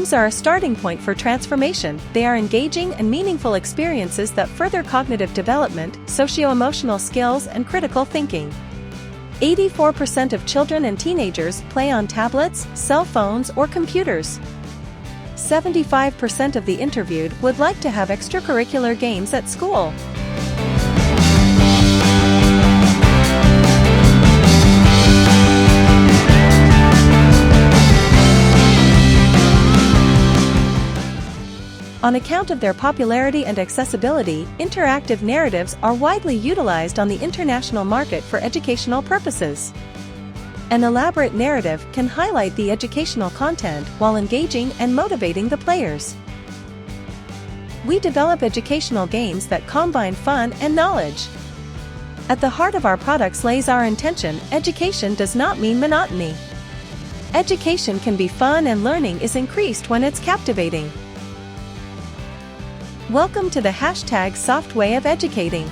Games are a starting point for transformation. They are engaging and meaningful experiences that further cognitive development, socio-emotional skills, and critical thinking. 84% of children and teenagers play on tablets, cell phones, or computers. 75% of the interviewed would like to have extracurricular games at school. On account of their popularity and accessibility, interactive narratives are widely utilized on the international market for educational purposes. An elaborate narrative can highlight the educational content while engaging and motivating the players. We develop educational games that combine fun and knowledge. At the heart of our products lays our intention: education does not mean monotony. Education can be fun, and learning is increased when it's captivating. Welcome to the #Soft Way of Educating.